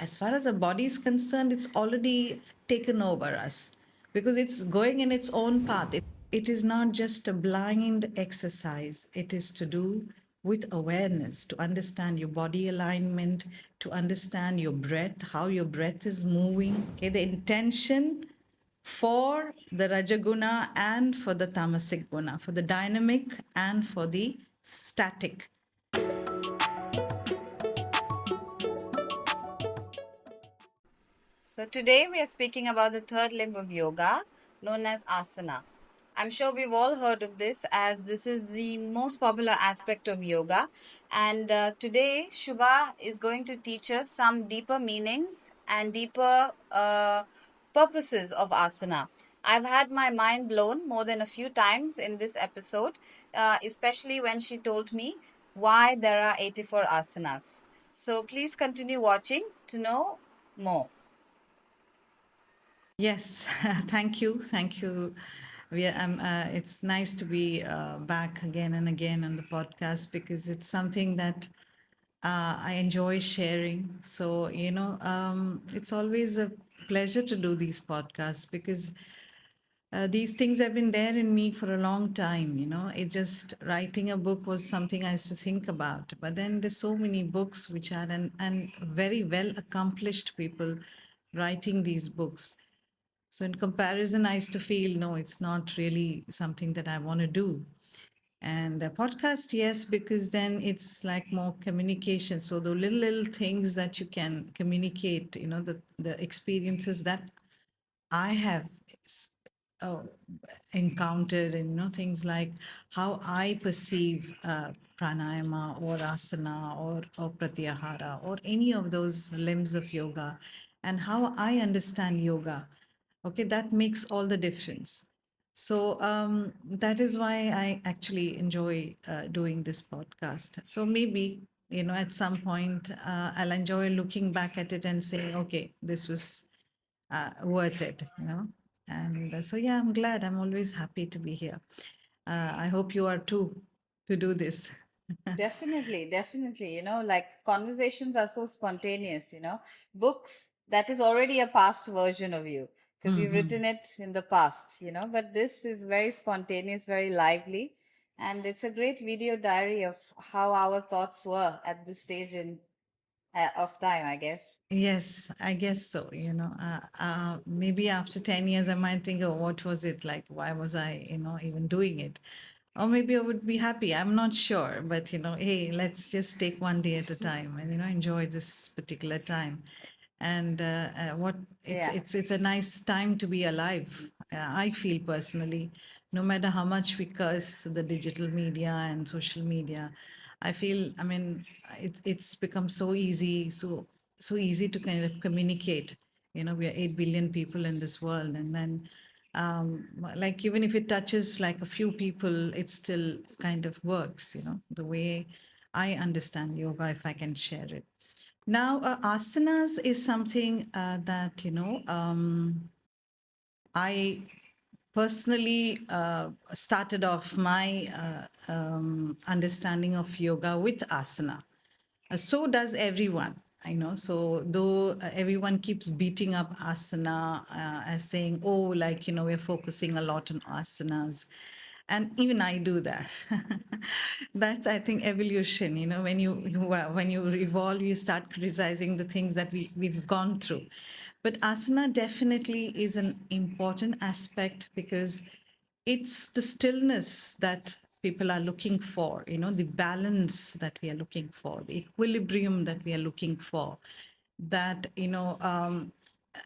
as far as the body is concerned, it's already taken over us because it's going in its own path. It is not just a blind exercise, it is to do with awareness, to understand your body alignment, to understand your breath, how your breath is moving. Okay, the intention for the Rajaguna and for the Tamasic Guna, for the dynamic and for the static. So, today we are speaking about the third limb of yoga known as asana. I'm sure we've all heard of this as this is the most popular aspect of yoga. And today, Shubha is going to teach us some deeper meanings and deeper purposes of asana. I've had my mind blown more than a few times in this episode, especially when she told me why there are 84 asanas. So, please continue watching to know more. Yes, thank you. Thank you. It's nice to be back again and again on the podcast because it's something that I enjoy sharing. So, it's always a pleasure to do these podcasts because these things have been there in me for a long time. It just writing a book was something I used to think about. But then there's so many books which are and very well accomplished people writing these books. So in comparison, I used to feel, no, it's not really something that I want to do. And a podcast, yes, because then it's like more communication. So the little things that you can communicate, the experiences that I have s- uh, encountered, and things like how I perceive pranayama or asana or pratyahara or any of those limbs of yoga, and how I understand yoga. Okay, that makes all the difference. So that is why I actually enjoy doing this podcast. So maybe at some point I'll enjoy looking back at it and saying, okay, this was worth it. And so, yeah, I'm glad. I'm always happy to be here. I hope you are too to do this. Definitely, definitely. Like conversations are so spontaneous, Books, that is already a past version of you because you've Hmm. written it in the past, But this is very spontaneous, very lively. And it's a great video diary of how our thoughts were at this stage of time, I guess. Yes, I guess so. Maybe after 10 years, I might think, oh, what was it like? Why was I, even doing it? Or maybe I would be happy. I'm not sure. But, hey, let's just take one day at a time and, enjoy this particular time. And what Yeah. it's a nice time to be alive. I feel personally, no matter how much we curse the digital media and social media, I feel, I mean, it's become so easy, so easy to kind of communicate. We are 8 billion people in this world, and then like even if it touches like a few people, it still kind of works. The way I understand yoga, if I can share it. Now, asanas is something that, I personally started off my understanding of yoga with asana. So does everyone. I know. So though everyone keeps beating up asana as saying, oh, like, we're focusing a lot on asanas. And even I do that. That's, I think, evolution. When you evolve, you start criticizing the things that we've gone through. But asana definitely is an important aspect because it's the stillness that people are looking for, the balance that we are looking for, the equilibrium that we are looking for, that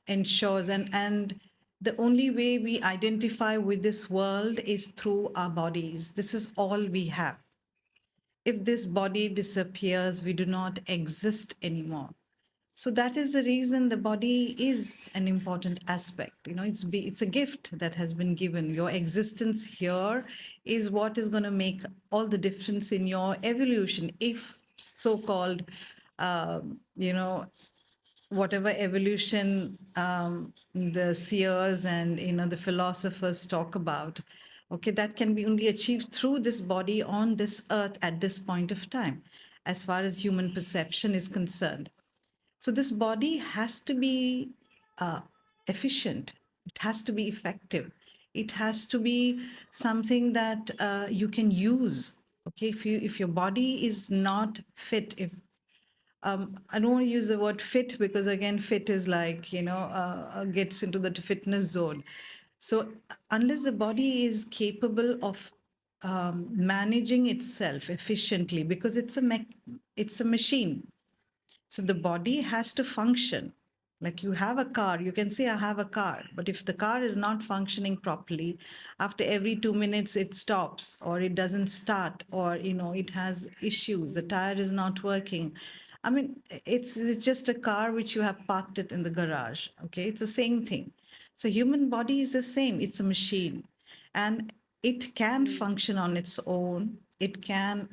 ensures, and the only way we identify with this world is through our bodies. This is all we have. If this body disappears, we do not exist anymore. So that is the reason the body is an important aspect. It's a gift that has been given. Your existence here is what is going to make all the difference in your evolution. If so-called, you know, whatever evolution the seers and the philosophers talk about, okay, that can be only achieved through this body on this earth at this point of time, as far as human perception is concerned. So this body has to be uh, efficient. It has to be effective. It has to be something that you can use. Okay, if your body is not fit, if I don't want to use the word fit because again, fit is like gets into the fitness zone. So unless the body is capable of managing itself efficiently, because it's a machine, so the body has to function. Like you have a car, you can say, I have a car. But if the car is not functioning properly, after every 2 minutes it stops or it doesn't start, or it has issues, the Mm, tire is not working. I mean, it's just a car which you have parked it in the garage. Okay, it's the same thing. So human body is the same. It's a machine, and it can mm, function on its own. It can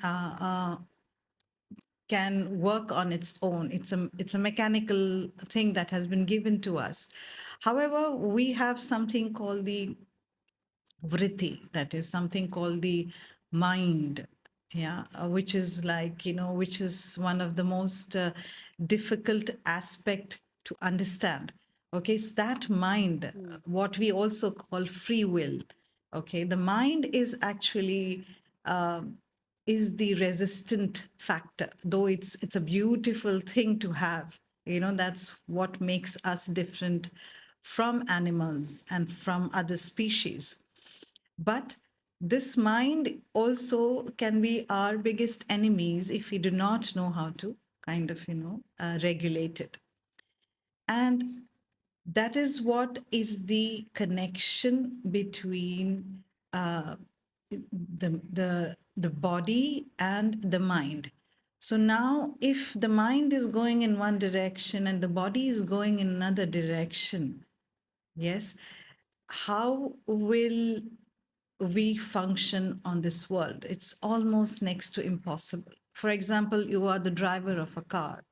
work on its own. It's a mechanical thing that has been given to us. However, we have something called the vritti, that is something called the mind, yeah, which is like, which is one of the most difficult aspect to understand. Okay, it's that mind, mm, what we also call free will. Okay, the mind is actually is the resistant factor, though it's a beautiful thing to have. That's what makes us different from animals and from other species. But this mind also can be our biggest enemies if we do not know how to kind of, regulate it. And that is what is the connection between the body and the mind. So now, if the mind is going in one direction and the body is going in another direction, yes, how will we function on this world? It's almost next to impossible. For example, you are the driver of a car,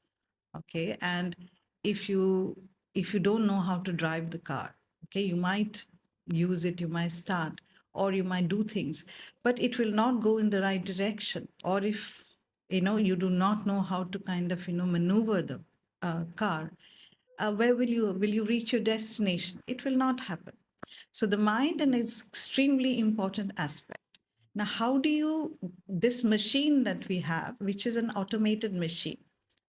okay, and if you if you don't know how to drive the car, okay, you might use it, you might start, or you might do things, but it will not go in the right direction. Or if you do not know how to kind of maneuver the car, where will you reach your destination? It will not happen. So the mind, and mm, it's extremely important aspect. Now, how do you, this machine that we have, which is an automated machine,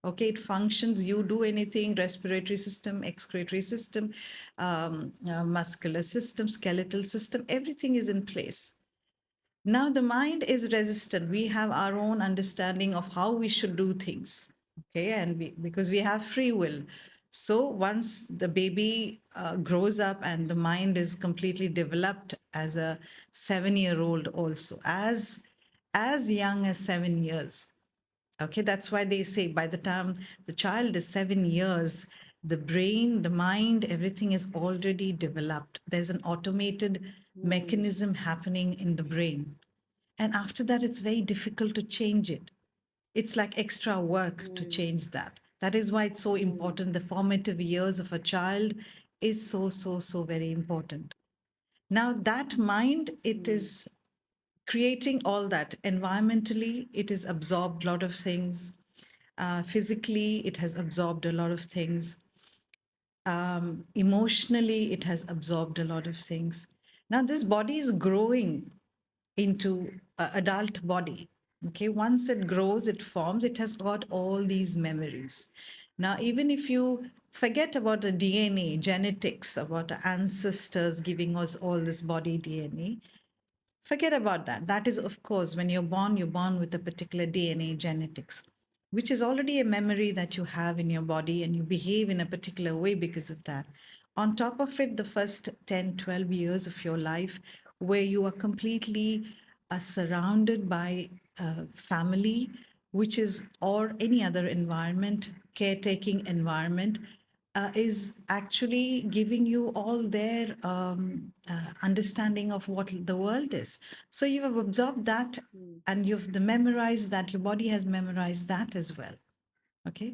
okay, it functions, you do anything, respiratory system, excretory system, muscular system, skeletal system, everything is in place. Now, the mind is resistant. We have our own understanding of how we should do things. Okay. And because we have free will. So once the baby grows up and the mind is completely developed as a 7-year old, also, as young as 7 years. Okay. That's why they say by the time the child is 7 years, the brain, the mind, everything is already developed. There's an automated mm, mechanism happening in the brain, and after that, it's very difficult to change it. It's like extra work to mm, change that. That is why it's so mm, important. The formative years of a child is so, so, so very important. Now, that mind, it mm, is creating all that. Environmentally, it has absorbed a lot of things. Physically, it has absorbed a lot of things. Emotionally, it has absorbed a lot of things. Now, this body is growing into an adult body. Okay, once it grows, it forms, it has got all these memories. Now, even if you forget about the DNA, genetics, about the ancestors giving us all this body DNA, forget about that. That is, of course, when you're born with a particular DNA genetics, which is already a memory that you have in your body, and you behave in a particular way because of that. On top of it, the first 10, 12 years of your life, where you are completely surrounded by family, which is, or any other environment, caretaking environment, is actually giving you all their understanding of what the world is. So you have absorbed that, mm, and you've memorized that. Your body has memorized that as well. Okay.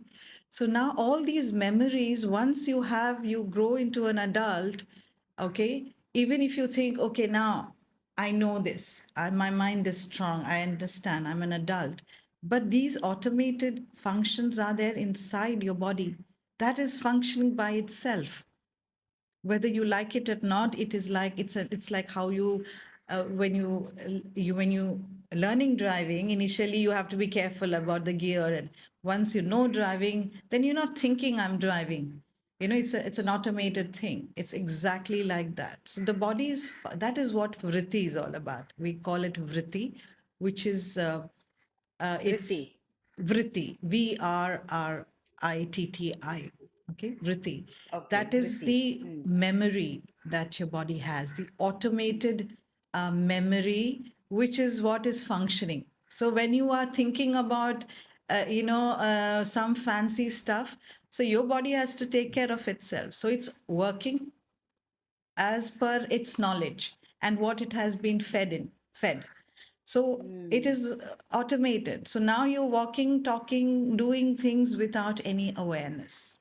So now all these memories, once you grow into an adult, okay, even if you think, okay, now I know this, my mind is strong, I understand, I'm an adult. But these automated functions are there inside your body. that is functioning by itself, whether you like it or not. It is like it's like how you when you learning driving, initially you have to be careful about the gear, and once you know driving, then you're not thinking I'm driving. It's an automated thing. It's exactly like that. So the body is that is what vritti is all about. We call it vritti, which is Vritti. it's vritti, vritti. Okay, vritti. Okay, That is vritti. the memory that your body has, the automated memory, which is what is functioning. So when you are thinking about, some fancy stuff, so your body has to take care of itself. So it's working as per its knowledge and what it has been fed. So it Hmm. is automated. So now you're walking, talking, doing things without any awareness.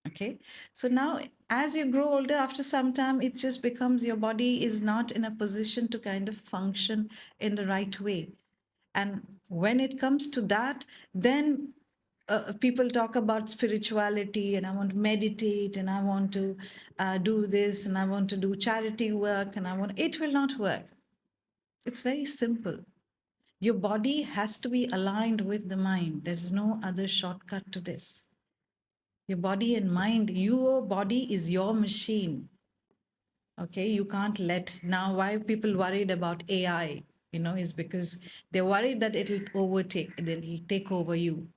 Okay. So now, as you grow older, after some time, it just becomes your body is not in a position to kind of function in the right way. And when it comes to that, then people talk about spirituality, and I want to meditate, and I want to do this, and I want to do charity work, and it will not work. It's very simple. Your body has to be aligned with the mind. There's no other shortcut to this. Your body and mind, your body is your machine. Okay, you can't let now. Why people worried about AI, is because they're worried that it'll take over you,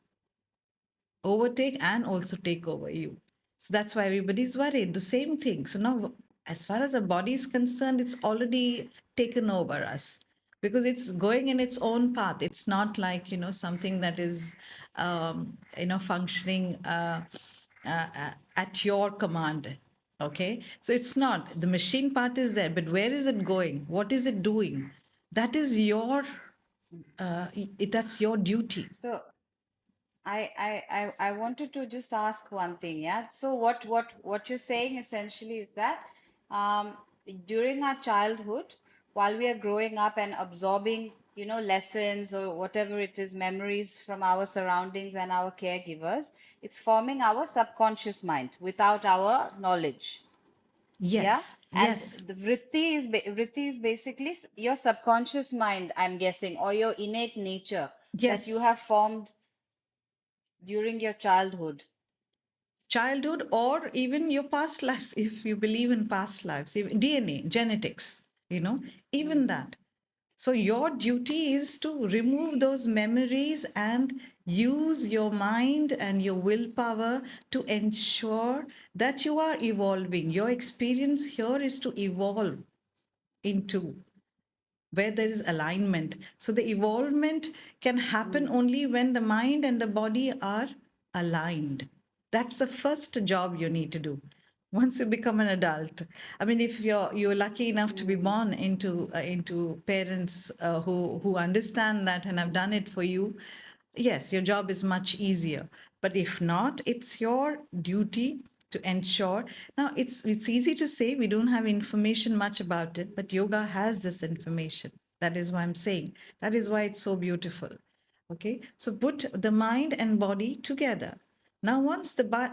overtake and also take over you. So that's why everybody's worried. The same thing. So now, as far as the body is concerned, it's already taken over us because it's going in its own path. It's not like, something that is, functioning at your command. Okay. So it's not. The machine part is there, but where is it going? What is it doing? That is that's your duty. So I wanted to just ask one thing, yeah. So what you're saying essentially is that um, during our childhood, while we are growing up and absorbing, lessons or whatever it is, memories from our surroundings and our caregivers, it's forming our subconscious mind without our knowledge. Yeah, Yes. and Yes. the vritti is basically your subconscious mind, I'm guessing, or your innate nature that you have Yes. formed during your childhood. Childhood or even your past lives, if you believe in past lives, even DNA genetics, even Mm, that. So your duty is to remove those memories and use your mind and your willpower to ensure that you are evolving. Your experience here is to evolve into where there is alignment. So the evolvement can happen mm, only when the mind and the body are aligned. That's the first job you need to do once you become an adult. I mean, if you're lucky enough to be mm, born into parents who understand that and have done it for you, yes, your job is much easier. But if not, it's your duty to ensure. Now, it's easy to say we don't have information much about it, but yoga has this information. That is why I'm saying. That is why it's so beautiful. Okay, so put the mind and body together. Now,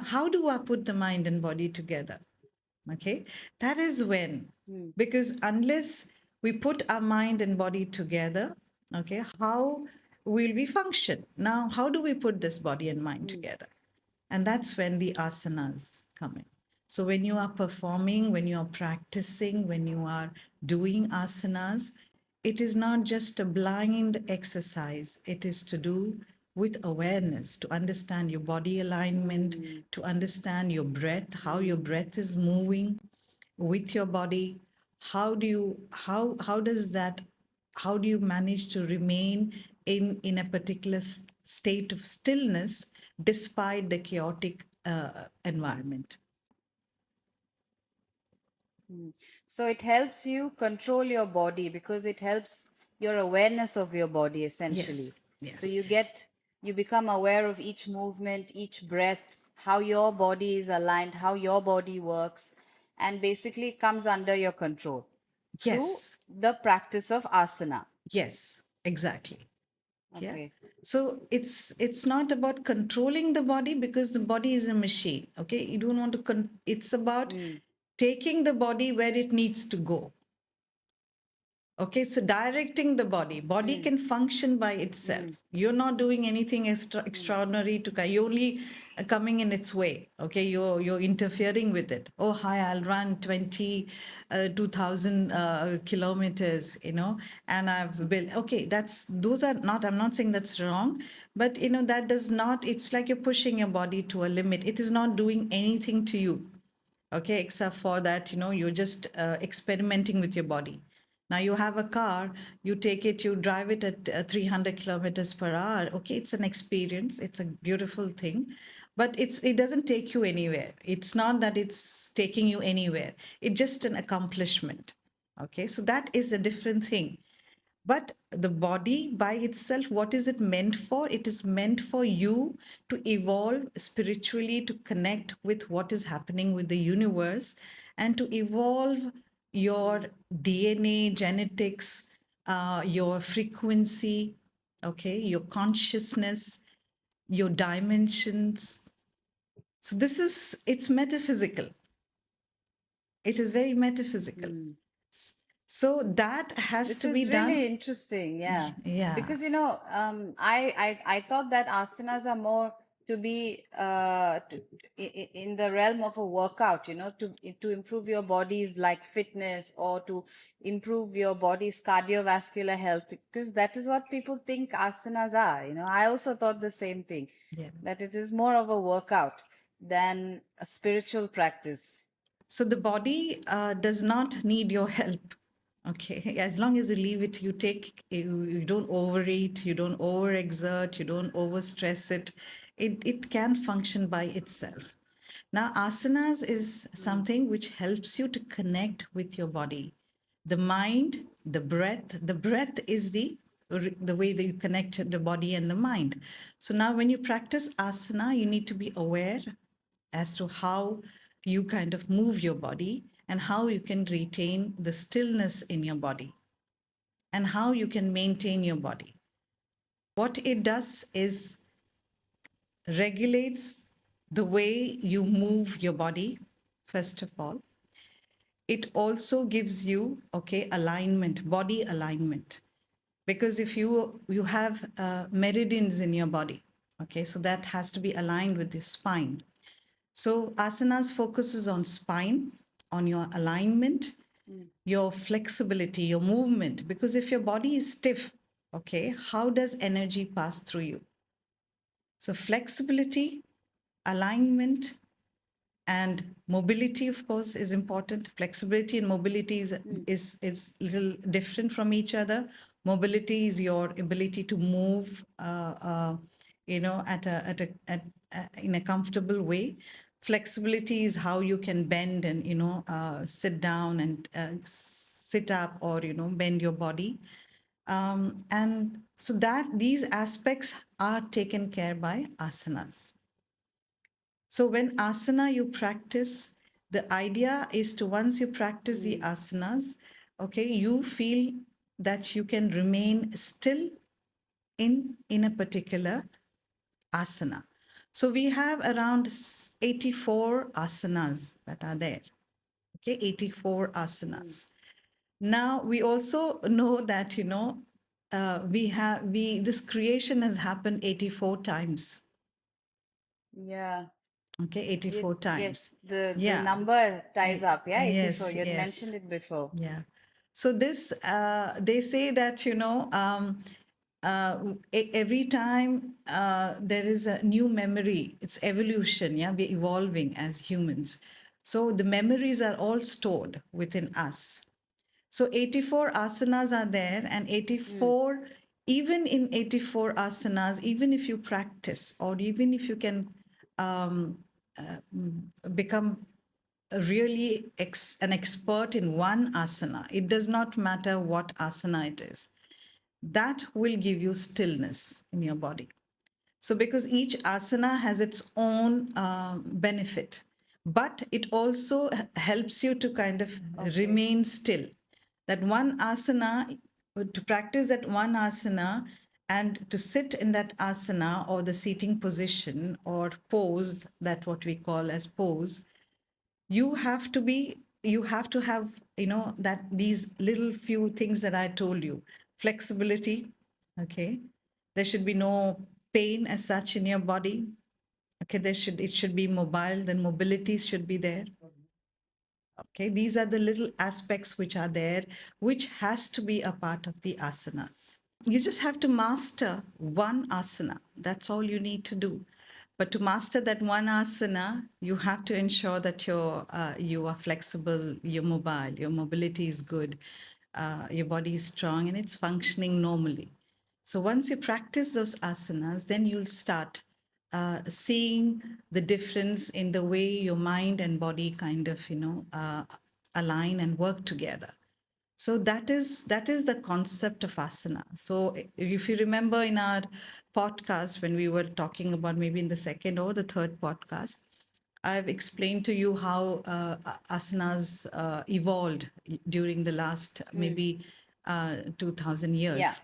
how do I put the mind and body together? Okay, that is when, mm, because unless we put our mind and body together, okay, how will we function? Now, how do we put this body and mind mm, together? And that's when the asanas come in. So when you are performing, when you are practicing, when you are doing asanas, it is not just a blind exercise. It is to do with awareness, to understand your body alignment, mm, to understand your breath, how your mm, breath is moving with your body. How do you manage to remain in a particular state of stillness despite the chaotic environment? mm. So it helps you control your body because it helps your awareness of your body essentially. Yes, So yes, you become aware of each movement, each breath, how your body is aligned, how your body works, and basically comes under your control through yes, the practice of asana. yes, exactly. Yeah. Okay. So it's not about controlling the body, because the body is a machine. Okay. You don't want to it's about Mm, taking the body where it needs to go. Okay, so directing the body mm, can function by itself. mm, You're not doing anything mm, extraordinary you're only coming in its way. Okay, you're interfering with it. Oh, hi, I'll run 2,000 kilometers, and I've built. Okay, those are not. I'm not saying that's wrong, but that does not. It's like you're pushing your body to a limit. It is not doing anything to you. Okay, except for that, you're just experimenting with your body. Now you have a car, you take it, you drive it at 300 kilometers per hour. Okay, it's an experience, it's a beautiful thing, but it doesn't take you anywhere. It's not that it's taking you anywhere, it's just an accomplishment. Okay, so that is a different thing. But the body by itself, what is it meant for? It is meant for you to evolve spiritually, to connect with what is happening with the universe, and to evolve your DNA, genetics, your frequency, okay, your consciousness, your dimensions. So it's metaphysical. It is very metaphysical. mm. So that has Which to be is really done. interesting, yeah. Yeah. Because I thought that asanas are more to be in the realm of a workout, to improve your body's like fitness, or to improve your body's cardiovascular health, because that is what people think asanas are. I also thought the same thing, Yeah. that it is more of a workout than a spiritual practice. So the body does not need your help. Okay, as long as you leave it, you don't overeat, you don't overexert, you don't overstress it. It can function by itself. Now, asanas is Mm, something which helps you to connect with your body, the mind, the breath. The breath is the way that you connect the body and the mind. So now, when you practice asana, you need to be aware as to how you kind of move your body and how you can retain the stillness in your body and how you can maintain your body. What it does is regulates the way you move your body, first of all. It also gives you, okay, alignment, body alignment. Because if you have meridians in your body, okay, so that has to be aligned with the spine. So asanas focuses on spine, on your alignment, mm, your flexibility, your movement. Because if your body is stiff, okay, how does energy pass through you? So flexibility, alignment, and mobility, of course, is important. Flexibility and mobility mm, is little different from each other. Mobility is your ability to move in a comfortable way. Flexibility is how you can bend and sit down and sit up, or bend your body. And so that these aspects are taken care by asanas. So when asana you practice, the idea is to, once you practice the mm. asanas, okay, you feel that you can remain still in a particular asana. So we have around 84 asanas that are there. Okay, 84 Mm. asanas. Now we also know that we this creation has happened 84 times. Yeah. Okay, 84 times. Yes, the Yeah. number ties up. Yeah, 84. Yes, You had mentioned yes. it before. Yeah. So they say that, every time there is a new memory, it's evolution. Yeah, we're evolving as humans. So the memories are all stored within us. So 84 asanas are there, and Mm, 84, even in 84 asanas, even if you practice, or even if you can um, become really an expert in one asana, it does not matter what asana it is, that will give you stillness in your body. So, because each asana has its own benefit, but it also helps you to kind of okay. remain still. That one asana, to practice that one asana, And to sit in that asana or the seating position or pose, that what we call as pose, you have to have, that these little few things that I told you. Flexibility, okay? There should be no pain as such in your body. Okay, it should be mobile, then mobility should be there. Okay, these are the little aspects which are there, which has to be a part of the asanas. You just have to master one asana. That's all you need to do. But to master that one asana, you have to ensure that you are flexible, you're mobile, your mobility is good, your body is strong, and it's functioning normally. So once you practice those asanas, then you'll start seeing the difference in the way your mind and body kind of align and work together. So that is the concept of asana. So if you remember in our podcast when we were talking about, maybe in the second or the third podcast, I've explained to you how asanas evolved during the last Mm. maybe 2000 Yeah. years.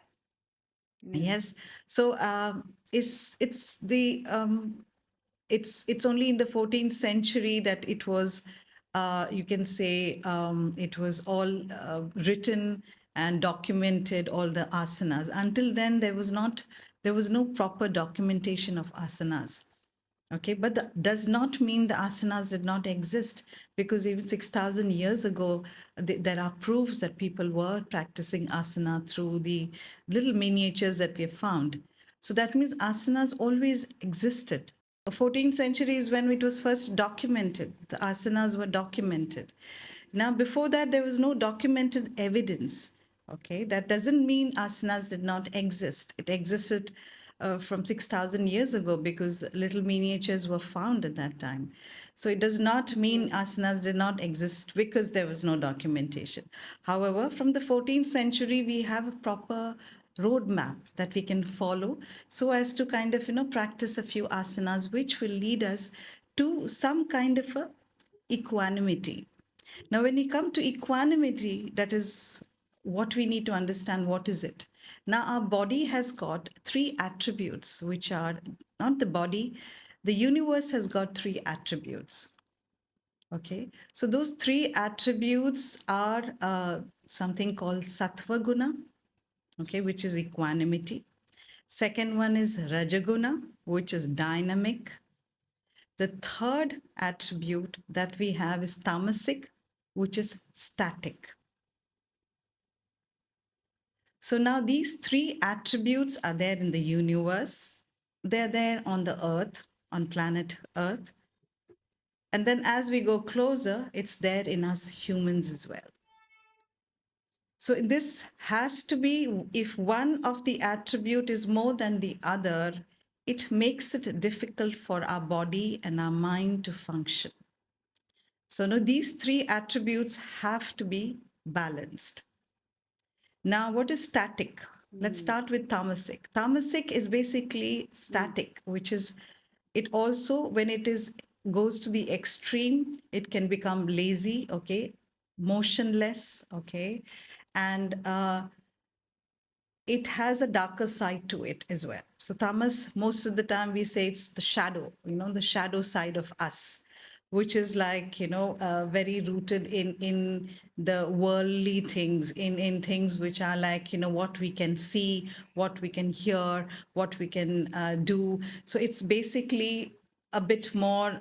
Mm. Yes. So it's only in the 14th century that it was, you can say, it was all written and documented, all the asanas. Until then, there was no proper documentation of asanas. Okay, but that does not mean the asanas did not exist, because even 6,000 years ago, there are proofs that people were practicing asana through the little miniatures that we have found. So that means asanas always existed. The 14th century is when it was first documented. The asanas were documented. Now, before that, there was no documented evidence. Okay, that doesn't mean asanas did not exist. It existed from 6,000 years ago, because little miniatures were found at that time. So it does not mean Mm. asanas did not exist because there was no documentation. However, from the 14th century, we have a proper roadmap that we can follow, so as to kind of practice a few asanas which will lead us to some kind of a equanimity. Now, when we come to equanimity, that is what we need to understand. What is it? Now, our body has got three attributes, which are not the body, the universe has got three attributes. Okay. So, those three attributes are something called sattva guna, okay, which is equanimity. Second one is rajaguna, which is dynamic. The third attribute that we have is tamasic, which is static. So now these three attributes are there in the universe. They're there on the earth, on planet Earth. And then as we go closer, it's there in us humans as well. So this has to be, if one of the attribute is more than the other, it makes it difficult for our body and our mind to function. So now these three attributes have to be balanced. Now, what is static? Let's Mm. start with tamasic. Tamasic is basically Mm. static, which is, it also, when it is goes to the extreme, it can become lazy, okay, motionless, okay, and it has a darker side to it as well. So tamas, most of the time we say it's the shadow, the shadow side of us, which is like, very rooted in the worldly things, in things which are like, what we can see, what we can hear, what we can do. So it's basically a bit more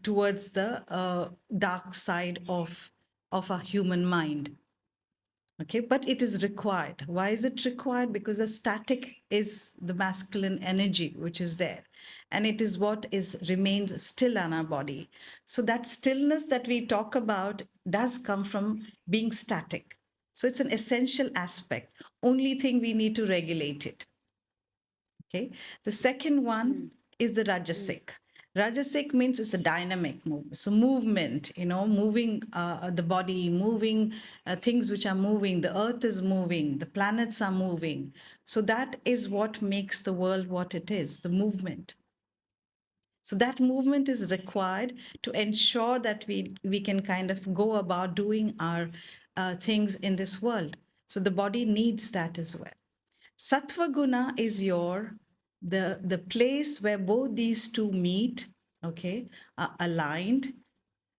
towards the dark side of a human mind. Okay, but it is required. Why is it required? Because the static is the masculine energy which is there, and it is what is remains still on our body. So that stillness that we talk about does come from being static. So it's an essential aspect. Only thing we need to regulate it. Okay. The second one Mm. is the Mm. rajasic. Rajasic means it's a dynamic movement. So movement, moving the body, moving things which are moving. The earth is moving. The planets are moving. So that is what makes the world what it is, the movement. So that movement is required to ensure that we can kind of go about doing our things in this world. So the body needs that as well. Sattva guna is the place where both these two meet, okay, are aligned.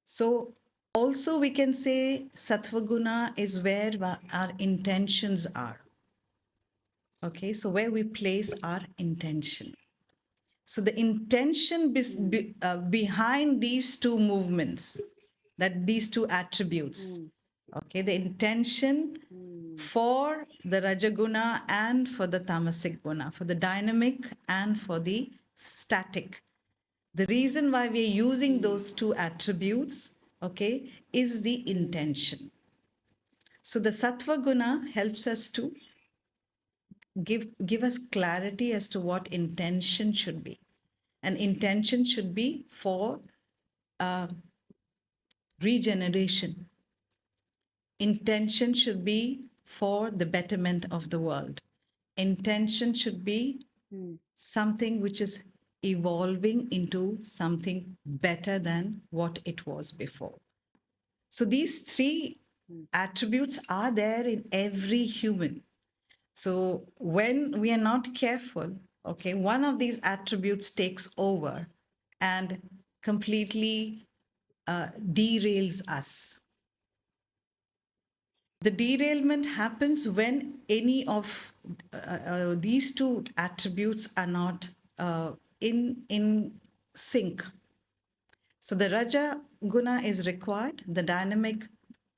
So also we can say sattva guna is where our intentions are. Okay, so where we place our intention. So the intention behind these two movements, that these two attributes, okay, the intention for the rajaguna and for the tamasic guna, for the dynamic and for the static. The reason why we are using those two attributes, okay, is the intention. So the sattva guna helps us to give us clarity as to what intention should be. And intention should be for uh, regeneration. Intention should be for the betterment of the world. Intention should be something which is evolving into something better than what it was before. So these three attributes are there in every human. So when we are not careful, okay, one of these attributes takes over and completely derails us. The derailment happens when any of these two attributes are not in sync. So the raja guna is required, the dynamic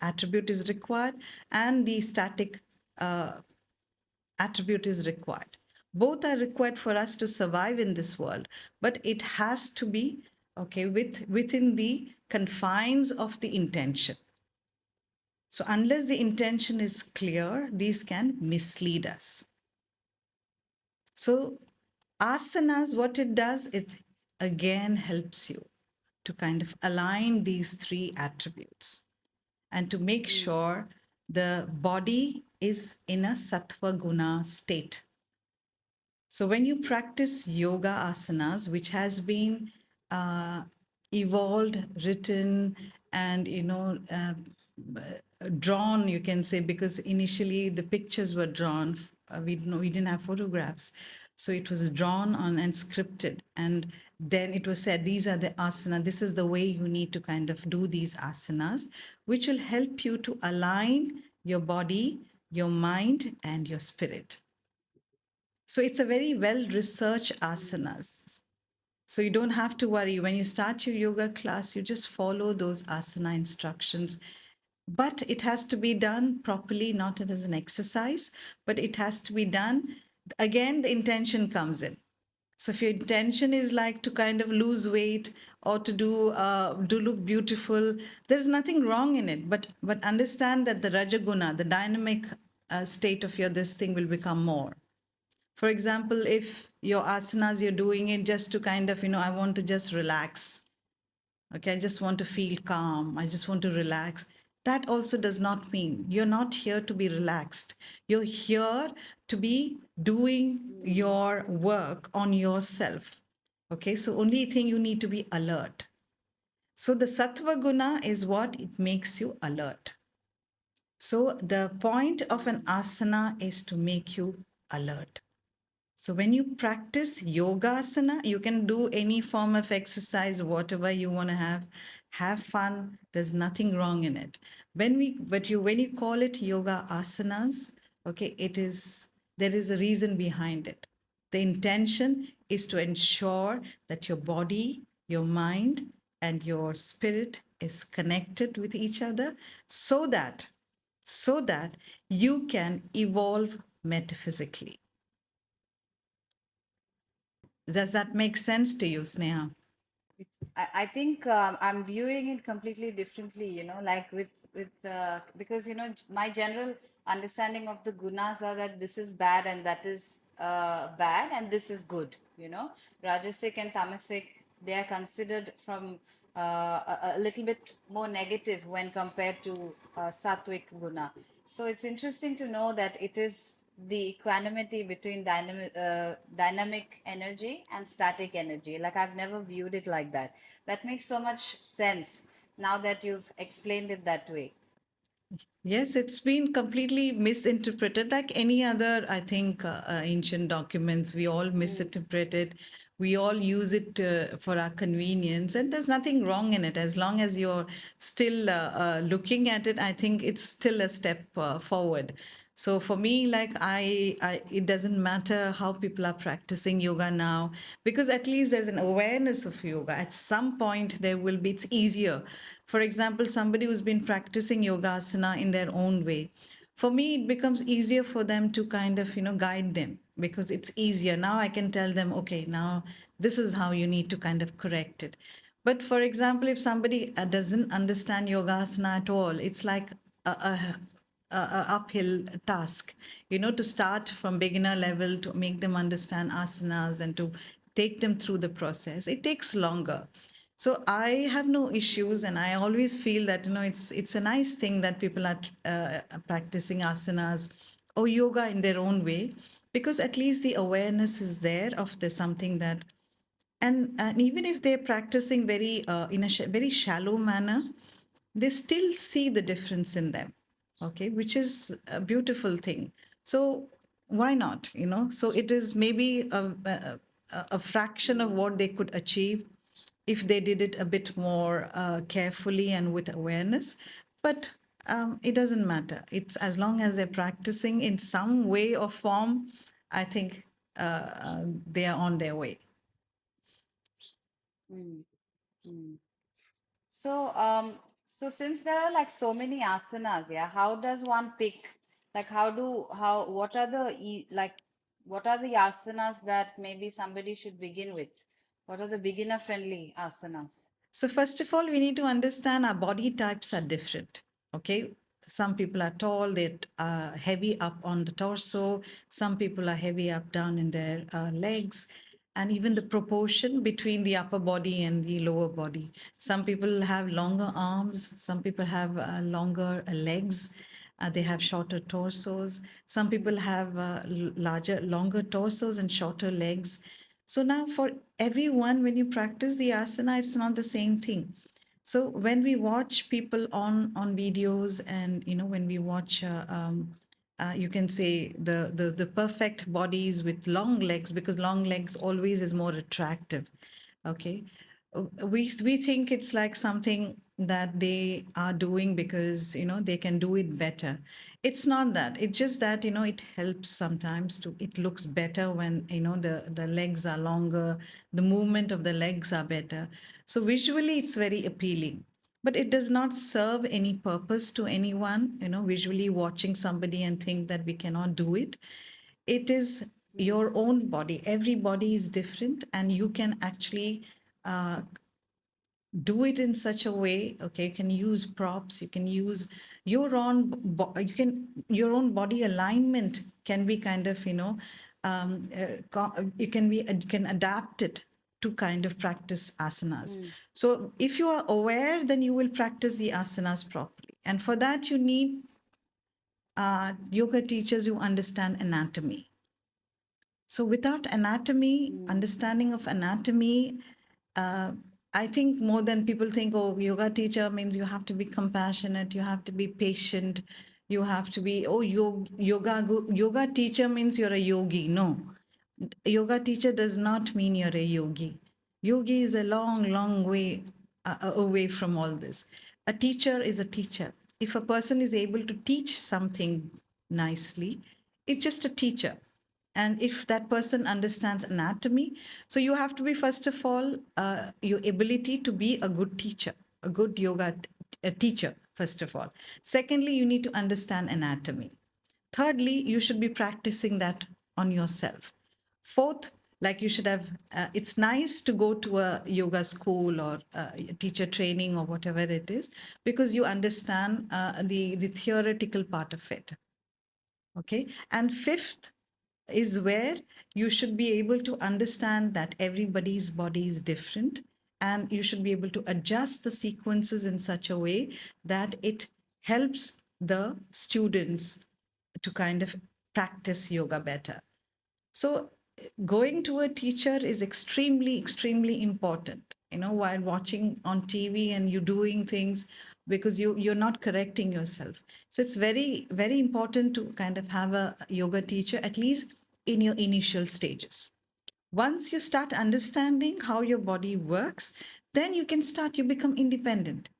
attribute is required, and the static uh, attribute is required. Both are required for us to survive in this world, but it has to be okay within the confines of the intention. So unless the intention is clear, these can mislead us. So asanas, what it does, it again helps you to kind of align these three attributes and to make sure the body is in a sattva guna state. So when you practice yoga asanas, which has been uh, evolved, written, and drawn, you can say, because initially the pictures were drawn. We didn't have photographs, so it was drawn on and scripted, and then it was said these are the asana. This is the way you need to kind of do these asanas, which will help you to align your body, your mind, and your spirit. So it's a very well researched asanas. So you don't have to worry. When you start your yoga class, you just follow those asana instructions. But it has to be done properly, not as an exercise, but it has to be done. Again, the intention comes in. So if your intention is like to kind of lose weight or to do look beautiful, there's nothing wrong in it. But understand that the rajaguna, the dynamic state of your this thing will become more. For example, if your asanas, you're doing it just to kind of, I want to just relax. Okay, I just want to feel calm. I just want to relax. That also does not mean you're not here to be relaxed. You're here to be doing your work on yourself. Okay, so only thing you need to be alert. So the sattva guna is what it makes you alert. So the point of an asana is to make you alert. So when you practice yogasana, you can do any form of exercise, whatever you want to have fun. There's nothing wrong in it. When you call it yoga asanas, okay, there is a reason behind it. The intention is to ensure that your body, your mind, and your spirit is connected with each other so that you can evolve metaphysically. Does that make sense to you, Sneha? I think I'm viewing it completely differently, like with because my general understanding of the gunas are that this is bad and that is bad and this is good. Rajasic and tamasic, they are considered from a little bit more negative when compared to sattvic guna. So it's interesting to know that it is the equanimity between dynamic energy and static energy. Like I've never viewed it like that. That makes so much sense now that you've explained it that way. Yes, it's been completely misinterpreted, like any other, I think, ancient documents. We all Mm, misinterpret it. We all use it for our convenience, and there's nothing wrong in it. As long as you're still looking at it, I think it's still a step forward. So for me, like it doesn't matter how people are practicing yoga now, because at least there's an awareness of yoga. At some point, there will be. It's easier. For example, somebody who's been practicing yogasana in their own way, for me it becomes easier for them to kind of guide them, because it's easier. Now I can tell them, okay, now this is how you need to kind of correct it. But for example, if somebody doesn't understand yogasana at all, it's like a uphill task, to start from beginner level, to make them understand asanas and to take them through the process. It takes longer. So I have no issues, and I always feel that it's a nice thing that people are practicing asanas or yoga in their own way, because at least the awareness is there of the something that, and even if they're practicing very in a very shallow manner, they still see the difference in them, okay, which is a beautiful thing. So why not, so it is maybe a fraction of mm, what they could achieve if they did it a bit more carefully and with awareness. But it doesn't matter. It's as long as they're mm, practicing in some way or form, I think they are on their way. mm, mm. So, so since there are like so many asanas, yeah, how does one pick? Like, what are what are the asanas that maybe somebody should begin with? What are the beginner friendly asanas? So, first of all, we need to understand our body types are different. Okay. Some people are tall, they're heavy up on the torso. Some people are heavy up down in their legs. And even the proportion between the upper body and the lower body. Some people have longer arms, some people have longer legs. They have Mm, shorter torsos. Some mm, people have longer torsos and shorter legs. So now, for everyone, when you practice the asana, it's not the same thing. So when we watch people on videos, and when we watch, you can say the perfect bodies with long legs, because long legs always is more attractive. Okay. We think it's like something that they are doing because they can do it better. It's not that. It's just that it helps sometimes to, it looks better when the legs are longer, the movement of the legs are better. So visually it's very appealing, but it does not serve any purpose to anyone, visually watching somebody and think that we cannot do it. It is mm, your own body. Every body is different, and you can actually uh, do it in such a way. Okay, you can use props, you can use your own you can, your own body alignment can be kind of you can be, you can adapt it to kind of practice asanas. mm, So if you are aware, then you will practice the asanas properly, and for that you need yoga teachers who understand anatomy. So without anatomy, mm, understanding of anatomy, uh, I think more than people think, oh, yoga teacher means you have to be compassionate, you have to be patient, you have to be, oh, yoga teacher means you're a yogi. No, yoga teacher does not mean you're a yogi. Yogi is a long, long way away from all this. A teacher is a teacher. If a person is able to teach something nicely, it's just a teacher. And if that person understands anatomy, so you have to be, first of all, your ability to be a good teacher, a good a teacher, first of all. Secondly, you need to understand anatomy. Thirdly, you should be practicing that on yourself. Fourth, like you should have, it's nice to go to a yoga school or teacher training or whatever it is, because you understand the theoretical part of it. Okay. And fifth is where you should be able to understand that everybody's body is different, and you should be able to adjust the sequences in such a way that it helps the students to kind of practice yoga better. So going to a teacher is extremely, extremely important. while watching on TV and you doing things because you're not correcting yourself. So it's very, very important to kind of have a yoga teacher, at least in your initial stages. Once you start understanding how your body works, then you become independent.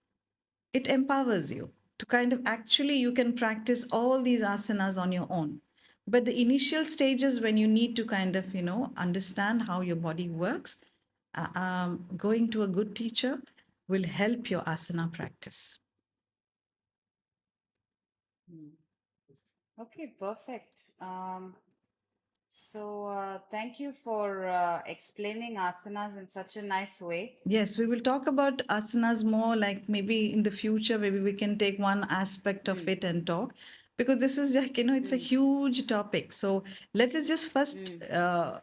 It empowers you to kind of actually you can practice all these asanas on your own. But the initial stages when you need to kind of understand how your body works, going to a good teacher will help your asana practice. Mm. Okay, perfect. Thank you for explaining asanas in such a nice way. Yes, we will talk about asanas more, like maybe in the future, maybe we can take one aspect of Mm, it and talk, because this is like, it's a mm, huge topic. So let us just first mm,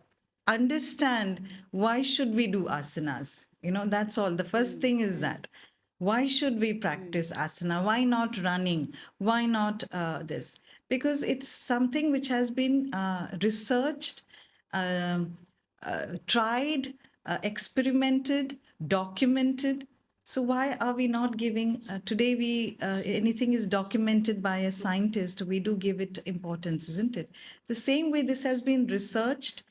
understand why should we do asanas? That's all. The first mm, thing is mm, that. Why should we mm, practice asana? Why not running? Why not this? Because it's something which has been researched, um, tried, experimented, documented. So why are we not giving today? We anything is documented by a scientist. We do give it importance, isn't it? The same way this has been researched,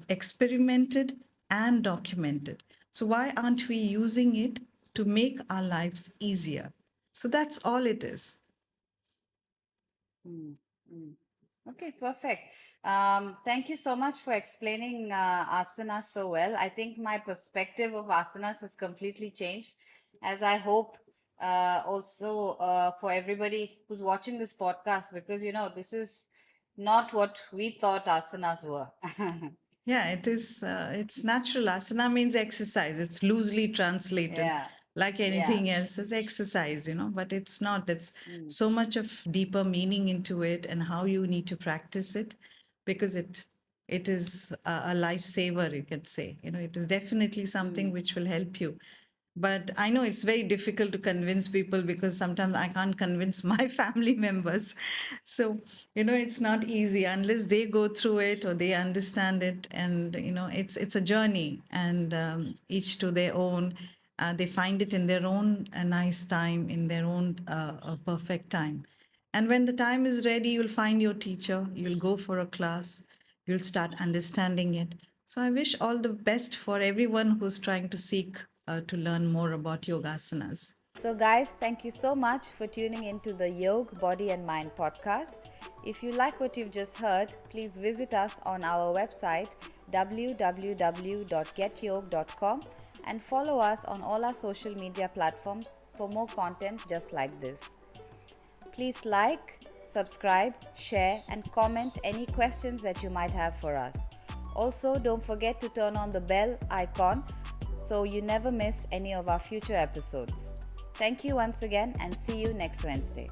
experimented, and documented. So why aren't we using it to make our lives easier? So that's all it is. mm, mm. Okay, perfect. Thank you so much for explaining asanas so well. I think my perspective of asanas has completely changed, as I hope also for everybody who's watching this podcast, because this is not what we thought asanas were. Yeah, it is. It's natural. Asana means exercise. It's loosely translated, Yeah, like yeah. anything else, as exercise, but it's not. It's Mm, so much of deeper meaning into it and how you need to practice it, because it is a lifesaver, you can say. It is definitely something mm, which will help you. But I know it's very difficult to convince people, because sometimes I can't convince my family members. So, it's not easy unless they go through it or they understand it. And, it's a journey, and each to their own. They find it in their own nice time, in their own perfect time. And when the time is ready, you'll find your teacher, you'll go for a class, you'll start understanding it. So I wish all the best for everyone who's trying to seek to learn more about yogasanas. So, guys, thank you so much for tuning into the Yogue Body and Mind podcast. If you like what you've just heard, please visit us on our website www.getyogue.com and follow us on all our social media platforms for more content just like this. Please like, subscribe, share, and comment any questions that you might have for us. Also, don't forget to turn on the bell icon so you never miss any of our future episodes. Thank you once again, and see you next Wednesday.